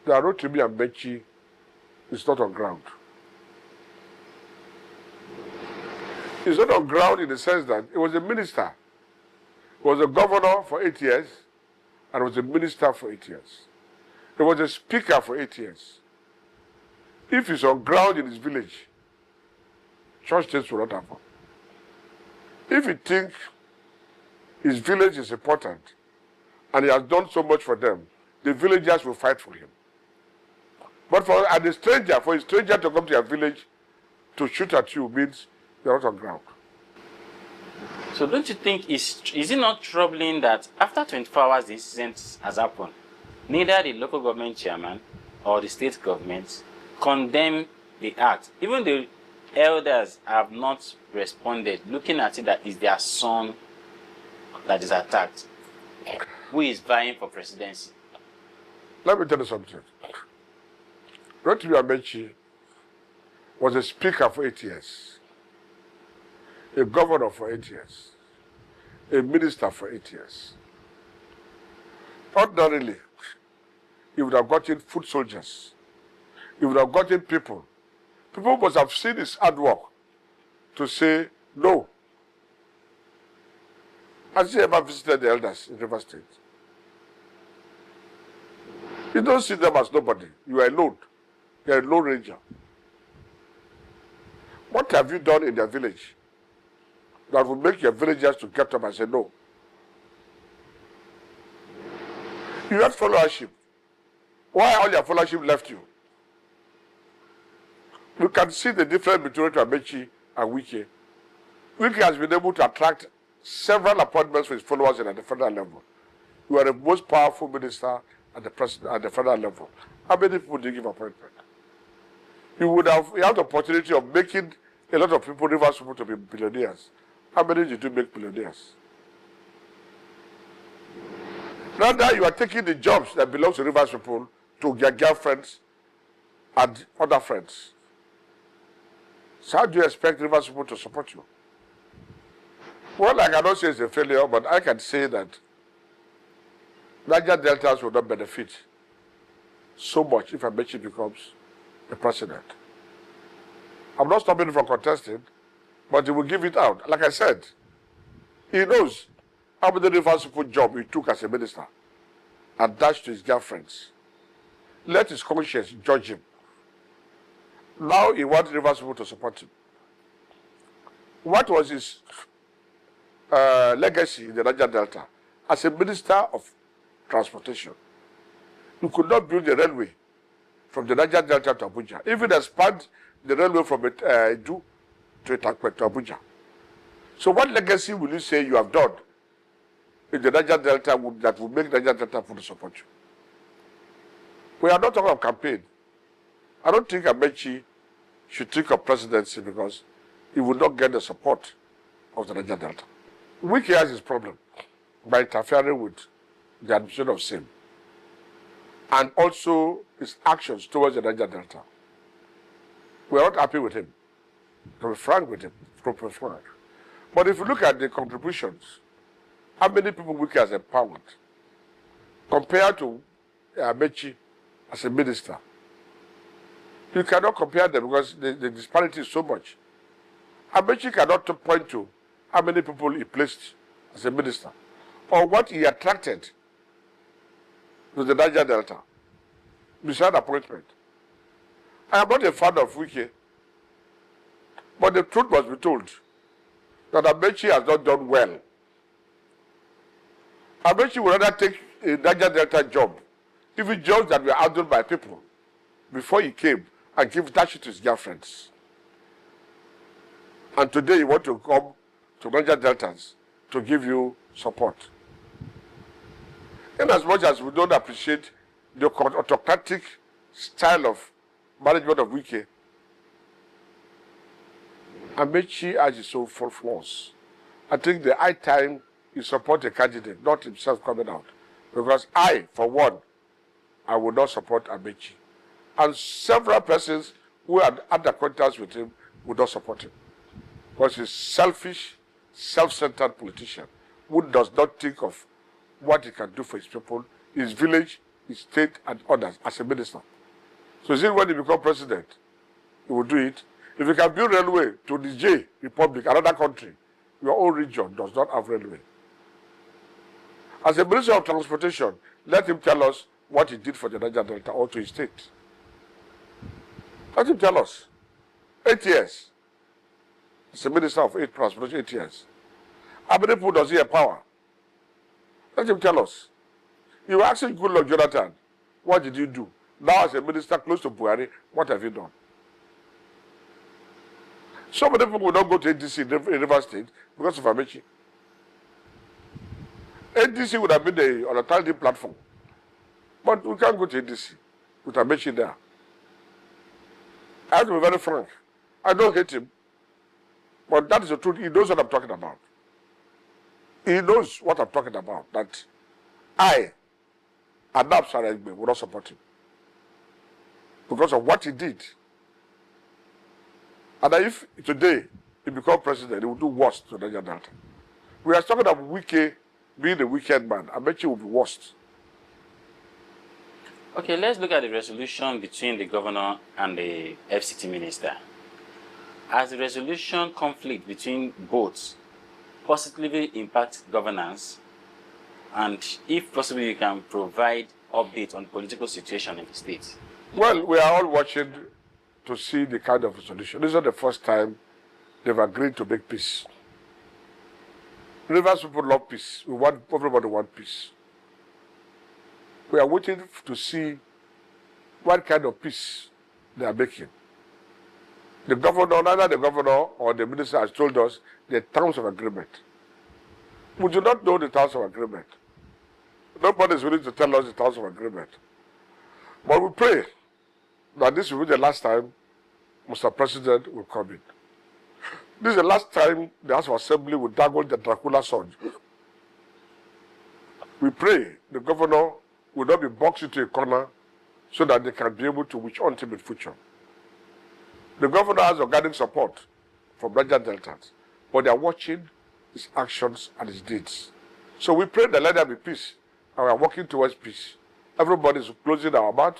The road to Ameachi is not on ground. It's not on ground in the sense that it was a minister. He was a governor for 8 years and was a minister for 8 years. He was a speaker for 8 years. If he's on ground in his village, church things will not happen. If he thinks his village is important and he has done so much for them, the villagers will fight for him. But for a stranger to come to your village to shoot at you means you're not on ground. So don't you think, is it not troubling that after 24 hours the incident has happened, neither the local government chairman or the state government condemn the act? Even the elders have not responded, looking at it that it's their son that is attacked, who is vying for presidency. Let me tell you something. Ameachi was a speaker for 8 years, a governor for 8 years, a minister for 8 years. Ordinarily, he would have gotten foot soldiers. He would have gotten people. People must have seen his hard work to say no. Has he ever visited the elders in River State? You don't see them as nobody. You are alone. You are a lone ranger. What have you done in their village that will make your villagers to get up and say no? You had followership. Why all your followership left you? You can see the difference between Ameachi and Wike. Wike has been able to attract several appointments for his followers at the federal level. You are the most powerful minister at the federal level. How many people do you give appointment? You had the opportunity of making a lot of people, Rivers people, to be billionaires. How many did you make billionaires? Rather, you are taking the jobs that belong to Rivers people to their girlfriends and other friends. So how do you expect Rivers people to support you? Well, I cannot say it's a failure, but I can say that Niger Deltas will not benefit so much if Ameachi becomes the president. I'm not stopping him from contesting, but he will give it out. Like I said, he knows how many Rivers people job he took as a minister and dashed to his girlfriends. Let his conscience judge him. Now he wants Rivers people to support him. What was his legacy in the Niger Delta? As a minister of transportation, you could not build a railway from the Niger Delta to Abuja, even expand the railway from Edu to Abuja. So what legacy will you say you have done in the Niger Delta that will make Niger Delta fully support you? We are not talking of campaign. I don't think Ameachi should think of presidency because he will not get the support of the Niger Delta. Wike has his problem by interfering with the admission of sin and also his actions towards the Niger Delta. We are not happy with him, to be frank with him, to be frank. But if you look at the contributions, how many people Wike has empowered compared to Ameachi as a minister, you cannot compare them because the disparity is so much. Ameachi cannot point to how many people he placed as a minister or what he attracted to the Niger Delta beside appointment. I am not a fan of Wike, but the truth must be told that Ameachi has not done well. Ameachi would rather take a Niger Delta job, even jobs that were outdone by people, before he came and give that shit to his girlfriends. And today you want to come to Niger Deltas to give you support. In as much as we don't appreciate the autocratic style of management of Wike, Ameachi has his own flaws. I think the high time you support a candidate, not himself coming out. Because I, for one, I will not support Ameachi. And several persons who had acquaintance with him would not support him. Because he's selfish, self-centered politician who does not think of what he can do for his people, his village, his state and others as a minister. So is it when he becomes president, he will do it? If you can build railway to the J Republic, another country, your own region does not have railway. As a Minister of Transportation, let him tell us what he did for the Niger Delta or to his state. Let him tell us. 8 years. As a Minister of Transportation, 8 years. How many people does he empower? Let him tell us. You were asking Goodluck Jonathan, what did you do? Now as a minister close to Buhari, what have you done? So many people will not go to ADC in River State because of Ameachi. ADC would have been on a targeting platform. But we can't go to ADC with Ameachi there. I have to be very frank. I don't hate him. But that is the truth. He knows what I'm talking about. He knows what I'm talking about. That I, Adab Sara-Igbe, will not support him. Because of what he did. And if today he becomes president, he will do worse to Niger Delta. We are talking about Wike being a wicked man. I bet you will be worst. Okay, let's look at the resolution between the governor and the FCT minister. Has the resolution conflict between both positively impact governance? And if possible, you can provide update on political situation in the state. Well, we are all watching to see the kind of solution. This is not the first time they've agreed to make peace. Rivers people love peace. Everybody wants peace. We are waiting to see what kind of peace they are making. The governor, neither the governor or the minister has told us the terms of agreement. We do not know the terms of agreement. Nobody is willing to tell us the terms of agreement. But we pray that this will be the last time Mr. President will come in. This is the last time the House of Assembly will dangle the Dracula sword. We pray the governor will not be boxed into a corner so that they can be able to reach ultimate future. The governor has organic support from Niger Deltans, but they are watching his actions and his deeds. So we pray that let there be peace, and we are working towards peace. Everybody is closing our mouth.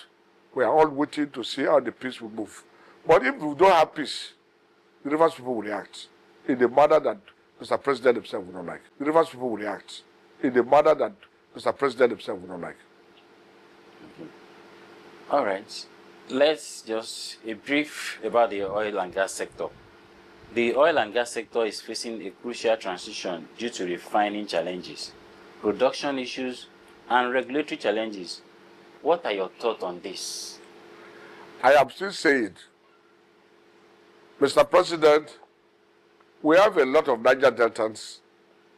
We are all waiting to see how the peace will move. But if we don't have peace, the Rivers people will react in the manner that Mr. President himself would not like. The Rivers people will react in the manner that Mr. President himself would not like. Okay. All right. Let's just a brief about the oil and gas sector. The oil and gas sector is facing a crucial transition due to refining challenges, production issues, and regulatory challenges. What are your thoughts on this? I am still saying, Mr. President, we have a lot of Niger Deltans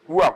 who are